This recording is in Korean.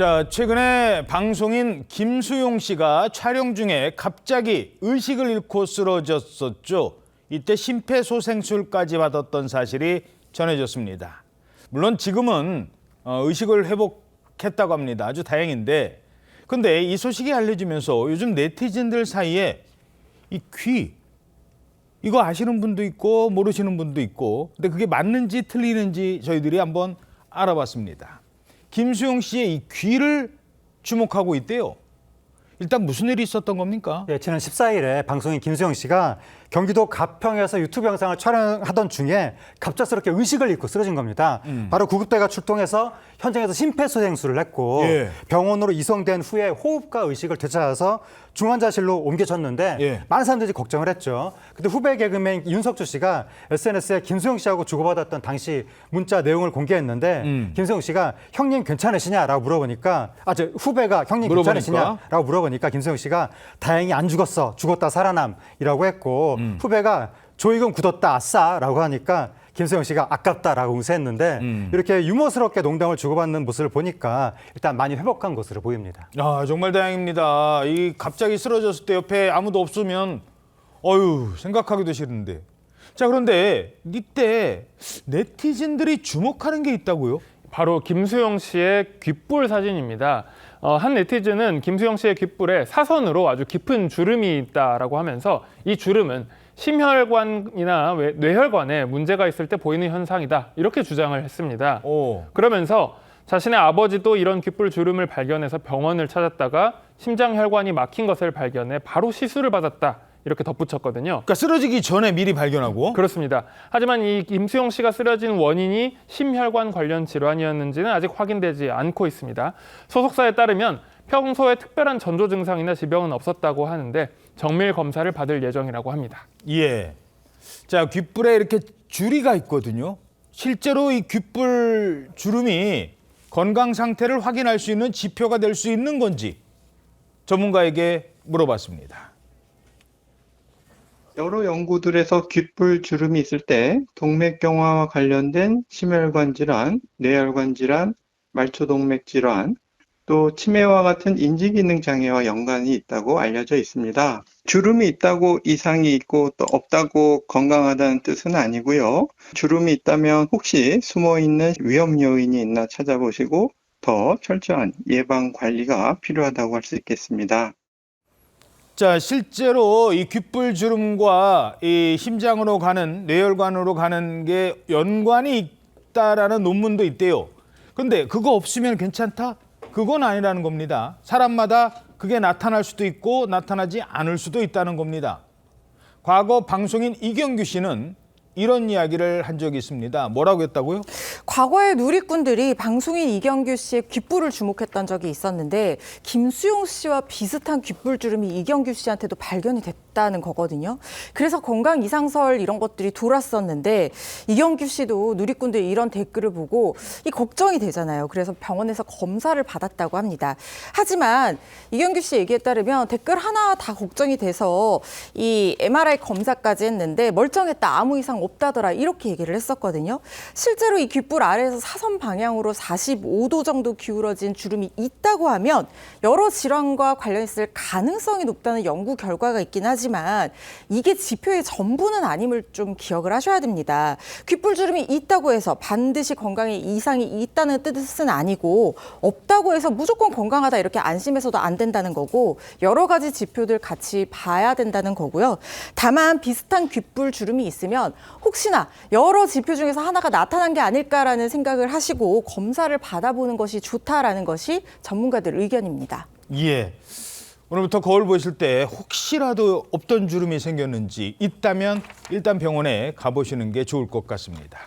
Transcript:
자, 최근에 방송인 김수용 씨가 촬영 중에 갑자기 의식을 잃고 쓰러졌었죠. 이때 심폐소생술까지 받았던 사실이 전해졌습니다. 물론 지금은 의식을 회복했다고 합니다. 아주 다행인데, 근데 이 소식이 알려지면서 요즘 네티즌들 사이에 이 귀, 이거 아시는 분도 있고 모르시는 분도 있고, 근데 그게 맞는지 틀리는지 저희들이 한번 알아봤습니다. 김수용 씨의 이 귀를 주목하고 있대요. 일단 무슨 일이 있었던 겁니까? 네, 지난 14일에 방송인 김수영 씨가 경기도 가평에서 유튜브 영상을 촬영하던 중에 갑작스럽게 의식을 잃고 쓰러진 겁니다. 바로 구급대가 출동해서 현장에서 심폐소생술을 했고 병원으로 이송된 후에 호흡과 의식을 되찾아서 중환자실로 옮겨졌는데 많은 사람들이 걱정을 했죠. 근데 후배 개그맨 윤석주 씨가 SNS에 김수영 씨하고 주고받았던 당시 문자 내용을 공개했는데 김수영 씨가 형님 괜찮으시냐라고 물어보니까 후배가 형님 괜찮으시냐라고 물어보니까 김수영 씨가 다행히 안 죽었어. 죽었다 살아남이라고 했고 후배가 조이금 굳었다 아싸라고 하니까 김수영 씨가 아깝다라고 응수했는데 이렇게 유머스럽게 농담을 주고받는 모습을 보니까 일단 많이 회복한 것으로 보입니다. 아, 정말 다행입니다. 이 갑자기 쓰러졌을 때 옆에 아무도 없으면 생각하기도 싫은데. 자, 그런데 이때 네티즌들이 주목하는 게 있다고요? 바로 김수영 씨의 귓불 사진입니다. 한 네티즌은 김수영 씨의 귓불에 사선으로 아주 깊은 주름이 있다라고 하면서 이 주름은 심혈관이나 뇌혈관에 문제가 있을 때 보이는 현상이다, 이렇게 주장을 했습니다. 그러면서 자신의 아버지도 이런 귓불 주름을 발견해서 병원을 찾았다가 심장혈관이 막힌 것을 발견해 바로 시술을 받았다, 이렇게 덧붙였거든요. 그러니까 쓰러지기 전에 미리 발견하고? 그렇습니다. 하지만 이 김수영 씨가 쓰러진 원인이 심혈관 관련 질환이었는지는 아직 확인되지 않고 있습니다. 소속사에 따르면 평소에 특별한 전조 증상이나 지병은 없었다고 하는데 정밀 검사를 받을 예정이라고 합니다. 예. 자, 귓불에 이렇게 주리가 있거든요. 실제로 이 귓불 주름이 건강 상태를 확인할 수 있는 지표가 될 수 있는 건지 전문가에게 물어봤습니다. 여러 연구들에서 귓불 주름이 있을 때 동맥경화와 관련된 심혈관 질환, 뇌혈관 질환, 말초동맥 질환, 또 치매와 같은 인지기능 장애와 연관이 있다고 알려져 있습니다. 주름이 있다고 이상이 있고 또 없다고 건강하다는 뜻은 아니고요. 주름이 있다면 혹시 숨어있는 위험 요인이 있나 찾아보시고 더 철저한 예방 관리가 필요하다고 할 수 있겠습니다. 자, 실제로 이 귓불 주름과 이 심장으로 가는, 뇌혈관으로 가는 게 연관이 있다라는 논문도 있대요. 근데 그거 없으면 괜찮다? 그건 아니라는 겁니다. 사람마다 그게 나타날 수도 있고 나타나지 않을 수도 있다는 겁니다. 과거 방송인 이경규 씨는 이런 이야기를 한 적이 있습니다. 뭐라고 했다고요? 과거에 누리꾼들이 방송인 이경규 씨의 귓불을 주목했던 적이 있었는데 김수용 씨와 비슷한 귓불 주름이 이경규 씨한테도 발견이 됐다는 거거든요. 그래서 건강 이상설 이런 것들이 돌았었는데 이경규 씨도 누리꾼들이 이런 댓글을 보고 이 걱정이 되잖아요. 그래서 병원에서 검사를 받았다고 합니다. 하지만 이경규 씨 얘기에 따르면 댓글 하나 다 걱정이 돼서 이 MRI 검사까지 했는데 멀쩡했다, 아무 이상 없다더라, 이렇게 얘기를 했었거든요. 실제로 이 귓불 아래에서 사선 방향으로 45도 정도 기울어진 주름이 있다고 하면 여러 질환과 관련있을 가능성이 높다는 연구 결과가 있긴 하지만 이게 지표의 전부는 아님을 좀 기억을 하셔야 됩니다. 귓불 주름이 있다고 해서 반드시 건강에 이상이 있다는 뜻은 아니고 없다고 해서 무조건 건강하다 이렇게 안심해서도 안 된다는 거고 여러 가지 지표들 같이 봐야 된다는 거고요. 다만 비슷한 귓불 주름이 있으면 혹시나 여러 지표 중에서 하나가 나타난 게 아닐까라는 생각을 하시고 검사를 받아보는 것이 좋다라는 것이 전문가들 의견입니다. 예. 오늘부터 거울 보실 때 혹시라도 없던 주름이 생겼는지 있다면 일단 병원에 가보시는 게 좋을 것 같습니다.